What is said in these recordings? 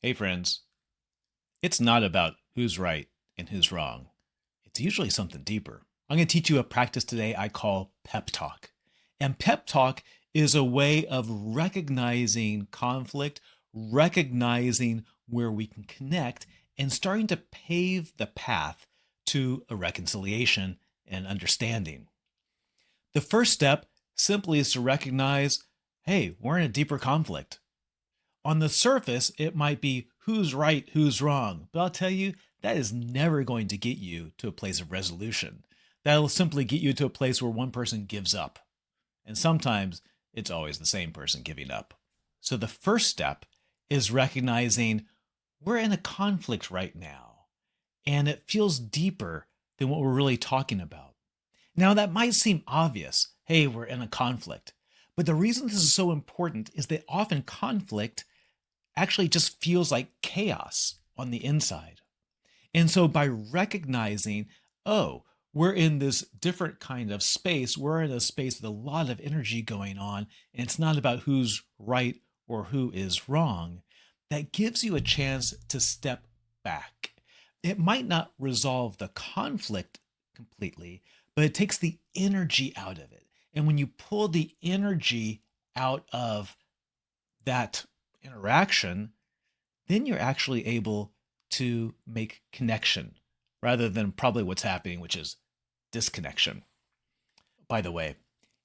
Hey, friends. It's not about who's right and who's wrong. It's usually something deeper. I'm going to teach you a practice today I call PEP Talk. And PEP Talk is a way of recognizing conflict, recognizing where we can connect, and starting to pave the path to a reconciliation and understanding. The first step simply is to recognize, hey, we're in a deeper conflict. On the surface, it might be who's right, who's wrong. But I'll tell you, that is never going to get you to a place of resolution. That'll simply get you to a place where one person gives up. And sometimes it's always the same person giving up. So the first step is recognizing we're in a conflict right now, and it feels deeper than what we're really talking about. Now, that might seem obvious. Hey, we're in a conflict. But the reason this is so important is that often conflict actually just feels like chaos on the inside. And so by recognizing, oh, we're in this different kind of space, we're in a space with a lot of energy going on, and it's not about who's right or who is wrong, that gives you a chance to step back. It might not resolve the conflict completely, but it takes the energy out of it. And when you pull the energy out of that interaction, then you're actually able to make connection rather than probably what's happening, which is disconnection. By the way,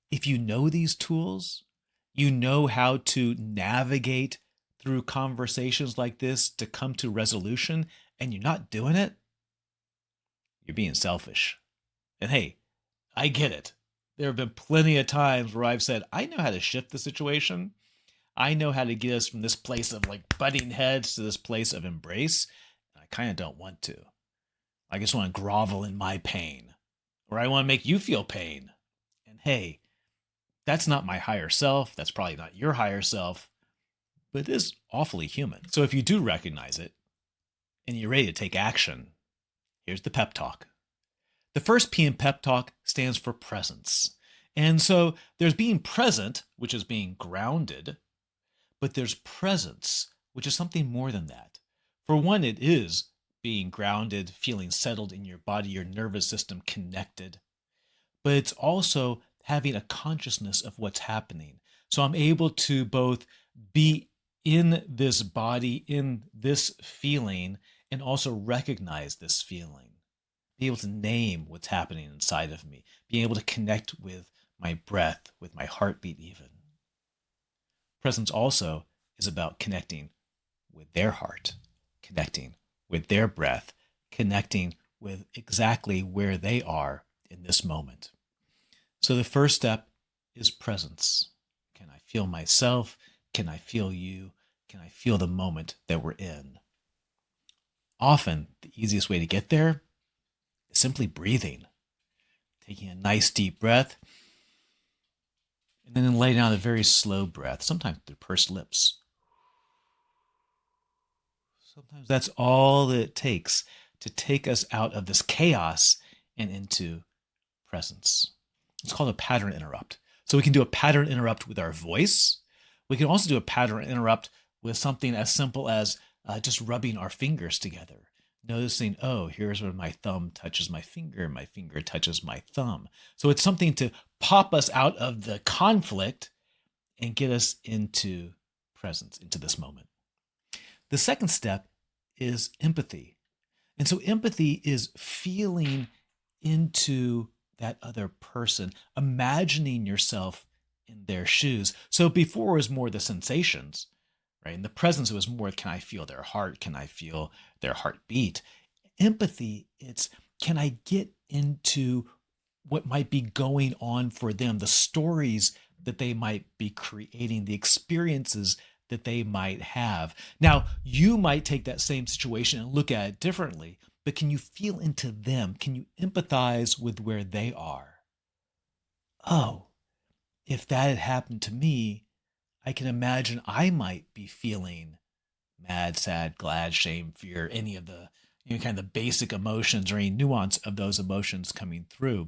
if you know these tools, you know how to navigate through conversations like this to come to resolution, and you're not doing it, you're being selfish. And hey, I get it. There have been plenty of times where I've said, I know how to shift the situation. I know how to get us from this place of like butting heads to this place of embrace. I kind of don't want to. I just want to grovel in my pain, or I want to make you feel pain. And hey, that's not my higher self. That's probably not your higher self, but it is awfully human. So if you do recognize it and you're ready to take action, here's the pep talk. The first P in pep talk stands for presence. And so there's being present, which is being grounded, but there's presence, which is something more than that. For one, it is being grounded, feeling settled in your body, your nervous system connected, but it's also having a consciousness of what's happening. So I'm able to both be in this body, in this feeling, and also recognize this feeling. Be able to name what's happening inside of me, being able to connect with my breath, with my heartbeat even. Presence also is about connecting with their heart, connecting with their breath, connecting with exactly where they are in this moment. So the first step is presence. Can I feel myself? Can I feel you? Can I feel the moment that we're in? Often, the easiest way to get there is simply breathing, taking a nice deep breath, and then letting out a very slow breath, sometimes through pursed lips. Sometimes that's all that it takes to take us out of this chaos and into presence. It's called a pattern interrupt. So we can do a pattern interrupt with our voice. We can also do a pattern interrupt with something as simple as just rubbing our fingers together. Noticing, oh, here's where my thumb touches my finger touches my thumb. So it's something to pop us out of the conflict and get us into presence, into this moment. The second step is empathy. And so empathy is feeling into that other person, imagining yourself in their shoes. So before it was more the sensations, right? In the presence, it was more, can I feel their heart? Can I feel their heartbeat? Empathy, it's, can I get into what might be going on for them, the stories that they might be creating, the experiences that they might have. Now, you might take that same situation and look at it differently, but can you feel into them? Can you empathize with where they are? Oh, if that had happened to me, I can imagine I might be feeling mad, sad, glad, shame, fear, any of the kind of the basic emotions or any nuance of those emotions coming through.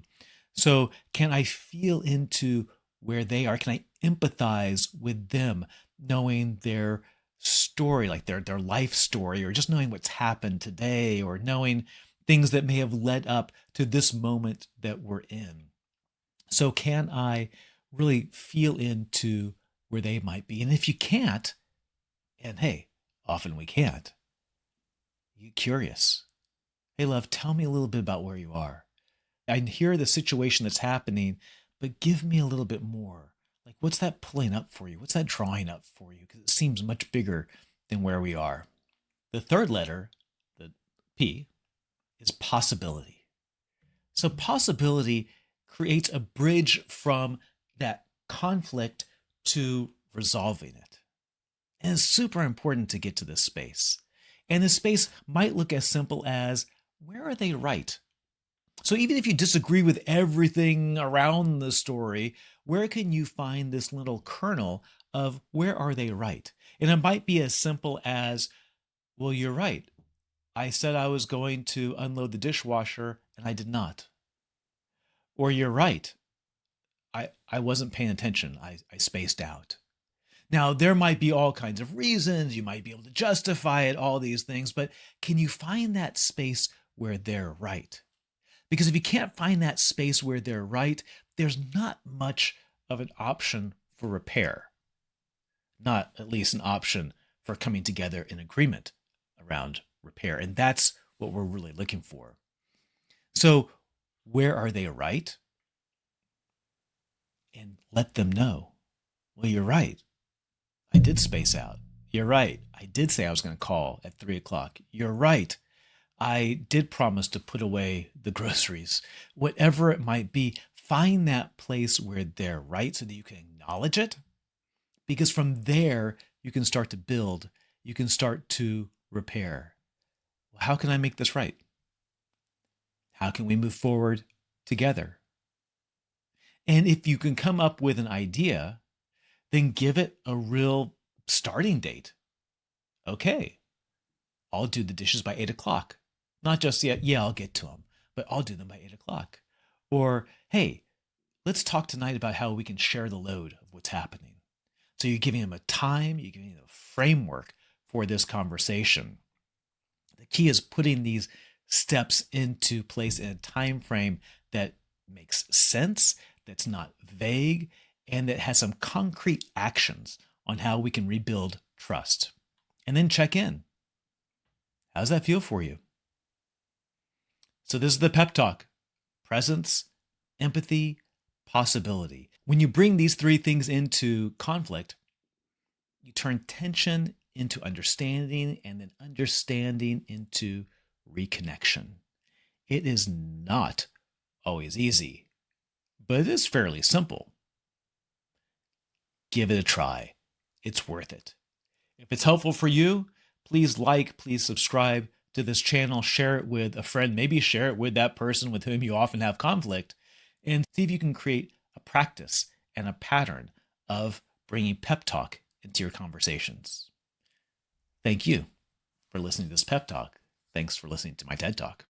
So can I feel into where they are? Can I empathize with them, knowing their story, like their life story, or just knowing what's happened today, or knowing things that may have led up to this moment that we're in. So can I really feel into where they might be? And if you can't, and hey, often we can't, you curious. Hey, love, tell me a little bit about where you are. I hear the situation that's happening, but give me a little bit more. Like, what's that pulling up for you? What's that drawing up for you? Because it seems much bigger than where we are. The third letter, the P, is possibility. So, possibility creates a bridge from that conflict to resolving it. And it's super important to get to this space. And this space might look as simple as, where are they right? So even if you disagree with everything around the story, where can you find this little kernel of where are they right? And it might be as simple as, well, you're right. I said I was going to unload the dishwasher and I did not. Or you're right. I wasn't paying attention. I spaced out. Now, there might be all kinds of reasons. You might be able to justify it, all these things, but can you find that space where they're right? Because if you can't find that space where they're right, there's not much of an option for repair. Not at least an option for coming together in agreement around repair. And that's what we're really looking for. So, where are they right? And let them know, well, you're right. I did space out. You're right. I did say I was going to call at 3 o'clock. You're right. I did promise to put away the groceries. Whatever it might be, find that place where they're right so that you can acknowledge it. Because from there, you can start to build, you can start to repair. Well, how can I make this right? How can we move forward together? And if you can come up with an idea, then give it a real starting date. Okay, I'll do the dishes by 8 o'clock. Not just yet, yeah, I'll get to them, but I'll do them by 8 o'clock. Or, hey, let's talk tonight about how we can share the load of what's happening. So you're giving them a time, you're giving them a framework for this conversation. The key is putting these steps into place in a time frame that makes sense, that's not vague, and that has some concrete actions on how we can rebuild trust. And then check in. How's that feel for you? So this is the pep talk: presence, empathy, possibility. When you bring these three things into conflict, you turn tension into understanding, and then understanding into reconnection. It is not always easy, but it is fairly simple. Give it a try. It's worth it. If it's helpful for you, please like, please subscribe to this channel, share it with a friend, maybe share it with that person with whom you often have conflict, and see if you can create a practice and a pattern of bringing pep talk into your conversations. Thank you for listening to this pep talk. Thanks for listening to my TED Talk.